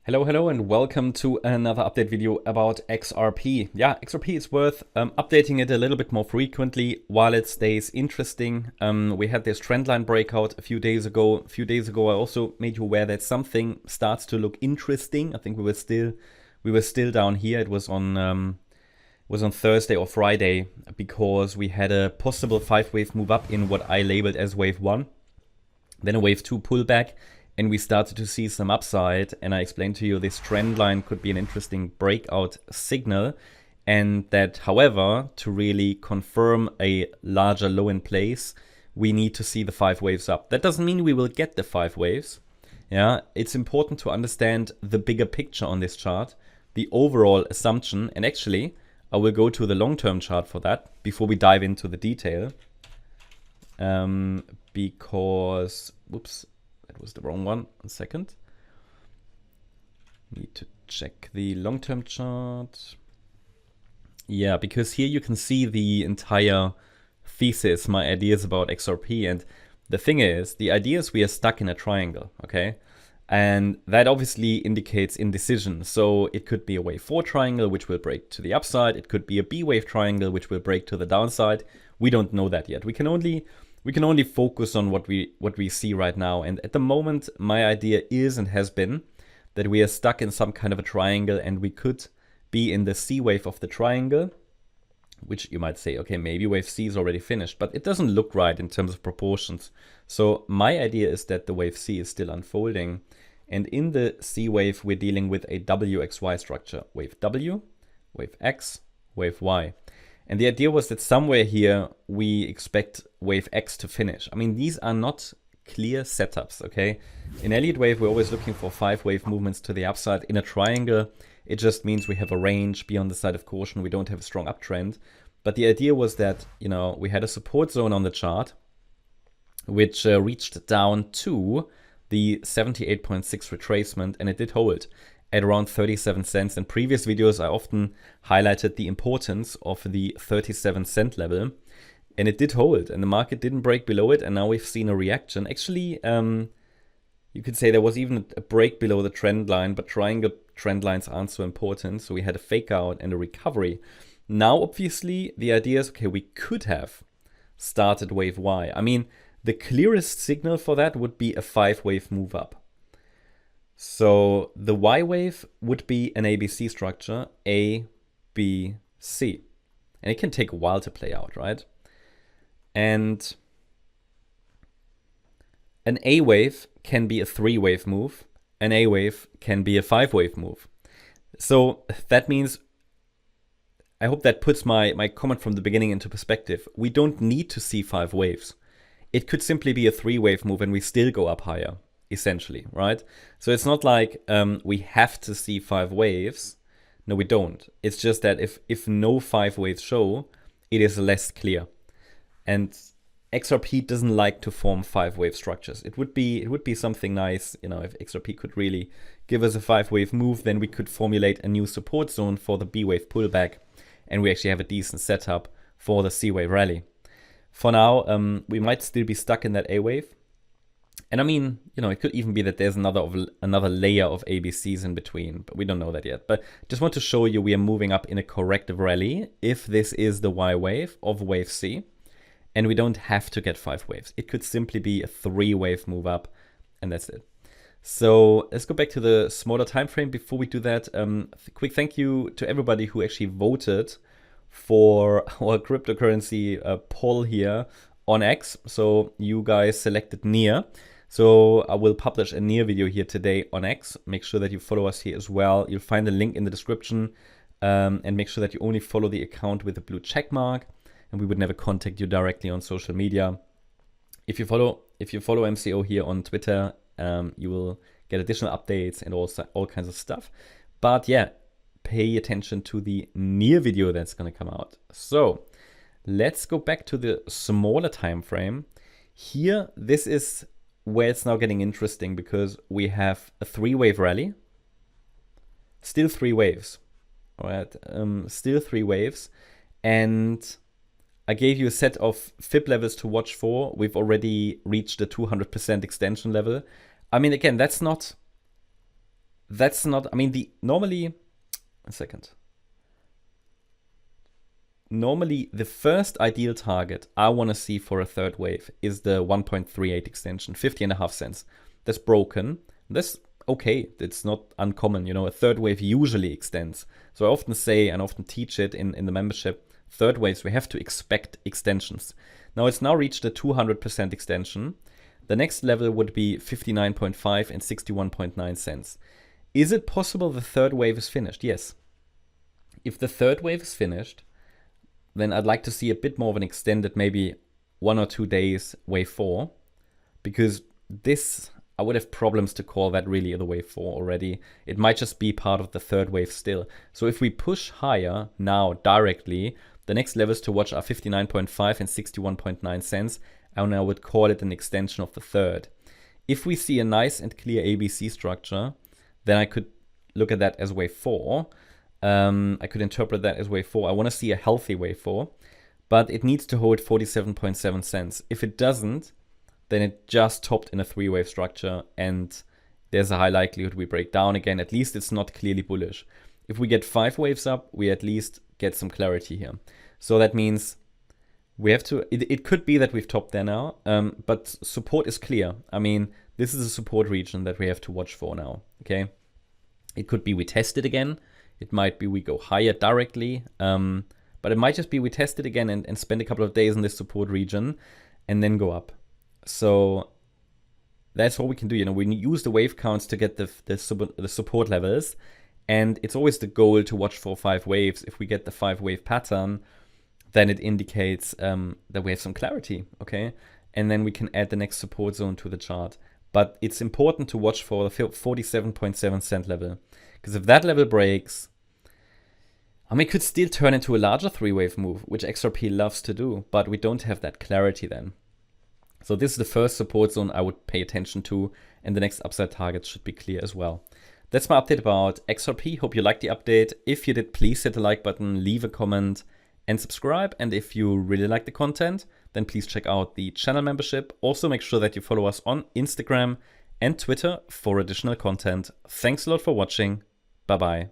Hello, and welcome to another update video about XRP. Yeah, XRP is worth updating it a little bit more frequently while it stays interesting. We had this trendline breakout a few days ago. A few days ago, I also made you aware that something starts to look interesting. I think we were still down here. It was on Thursday or Friday because we had a possible 5-wave move up in what I labeled as wave 1, then a wave 2 pullback. And we started to see some upside, and I explained to you this trend line could be an interesting breakout signal, and that, however, to really confirm a larger low in place, we need to see the 5 waves up. That doesn't mean we will get the 5 waves. Yeah, it's important to understand the bigger picture on this chart, the overall assumption, and actually, I will go to the long-term chart for that before we dive into the detail. Because, whoops. That was the wrong one. 1 second. Need to check the long-term chart. Yeah, because here you can see the entire thesis, my ideas about XRP. And the thing is, the idea is we are stuck in a triangle, okay? And that obviously indicates indecision. So it could be a wave 4 triangle, which will break to the upside. It could be a B wave triangle, which will break to the downside. We don't know that yet. We can only focus on what we see right now. And at the moment, my idea is and has been that we are stuck in some kind of a triangle, and we could be in the C wave of the triangle, which you might say, okay, maybe wave C is already finished, but it doesn't look right in terms of proportions. So my idea is that the wave C is still unfolding. And in the C wave, we're dealing with a WXY structure. Wave W, wave X, wave Y. And the idea was that somewhere here, we expect wave X to finish. I mean, these are not clear setups, okay? In Elliott wave, we're always looking for 5-wave movements to the upside. In a triangle, it just means we have a range, be on the side of caution. We don't have a strong uptrend. But the idea was that, you know, we had a support zone on the chart, which reached down to the 78.6 retracement, and it did hold at around 37 cents. In previous videos, I often highlighted the importance of the 37 cent level, and it did hold, and the market didn't break below it, and now we've seen a reaction. Actually, you could say there was even a break below the trend line, but triangle trend lines aren't so important, so we had a fake out and a recovery. Now, obviously, the idea is, okay, we could have started wave Y. I mean, the clearest signal for that would be a 5-wave move up. So the Y wave would be an ABC structure, A, B, C. And it can take a while to play out, right? And an A wave can be a 3-wave move. An A wave can be a 5-wave move. So that means, I hope that puts my comment from the beginning into perspective. We don't need to see 5 waves. It could simply be a 3-wave move and we still go up higher, essentially, right? So it's not like we have to see 5 waves. No, we don't. It's just that if no 5 waves show, it is less clear. And XRP doesn't like to form 5-wave structures. It would be something nice, you know, if XRP could really give us a 5-wave move, then we could formulate a new support zone for the B wave pullback, and we actually have a decent setup for the C wave rally. For now, we might still be stuck in that A wave. And I mean, you know, it could even be that there's another layer of ABCs in between, but we don't know that yet. But just want to show you we are moving up in a corrective rally if this is the Y wave of wave C. And we don't have to get 5 waves. It could simply be a 3-wave move up, and that's it. So let's go back to the smaller time frame. Before we do that, quick thank you to everybody who actually voted for our cryptocurrency poll here on X. So you guys selected NEAR. So I will publish a NEAR video here today on X. Make sure that you follow us here as well. You'll find the link in the description, and make sure that you only follow the account with the blue check mark, and we would never contact you directly on social media. If you follow MCO here on Twitter, you will get additional updates and also all kinds of stuff. But yeah, pay attention to the NEAR video that's going to come out. So let's go back to the smaller time frame. Here, this is where it's now getting interesting because we have a 3-wave rally. Still 3 waves. All right, still 3 waves. And I gave you a set of fib levels to watch for. We've already reached the 200% extension level. I mean, again, that's not that's not, I mean, normally the first ideal target I want to see for a third wave is the 1.38 extension, 50.5 cents. That's broken. That's okay. It's not uncommon. You know, a third wave usually extends. So I often say and often teach it in the membership, third waves, we have to expect extensions. Now it's now reached a 200% extension. The next level would be 59.5 and 61.9 cents. Is it possible the third wave is finished? Yes. If the third wave is finished, then I'd like to see a bit more of an extended, maybe 1 or 2 days wave 4, because this, I would have problems to call that really the wave 4 already. It might just be part of the third wave still. So if we push higher now directly, the next levels to watch are 59.5 and 61.9 cents, and I would call it an extension of the third. If we see a nice and clear ABC structure, then I could look at that as wave 4. I could interpret that as wave 4. I want to see a healthy wave 4, but it needs to hold 47.7 cents. If it doesn't, then it just topped in a 3-wave structure, and there's a high likelihood we break down again. At least it's not clearly bullish. If we get 5 waves up, we at least get some clarity here. So that means we have to, it could be that we've topped there now, but support is clear. I mean, this is a support region that we have to watch for now, okay? It could be we test it again. It might be we go higher directly, but it might just be we test it again and spend a couple of days in this support region and then go up. So that's all we can do. You know, we use the wave counts to get the support levels, and it's always the goal to watch for 5 waves. If we get the 5-wave pattern, then it indicates that we have some clarity, okay? And then we can add the next support zone to the chart. But it's important to watch for the 47.7 cent level, because if that level breaks, I mean, it could still turn into a larger 3-wave move, which XRP loves to do, but we don't have that clarity then. So this is the first support zone I would pay attention to, and the next upside target should be clear as well. That's my update about XRP. Hope you liked the update. If you did, please hit the like button, leave a comment, and subscribe. And if you really like the content, then please check out the channel membership. Also, make sure that you follow us on Instagram and Twitter for additional content. Thanks a lot for watching. Bye-bye.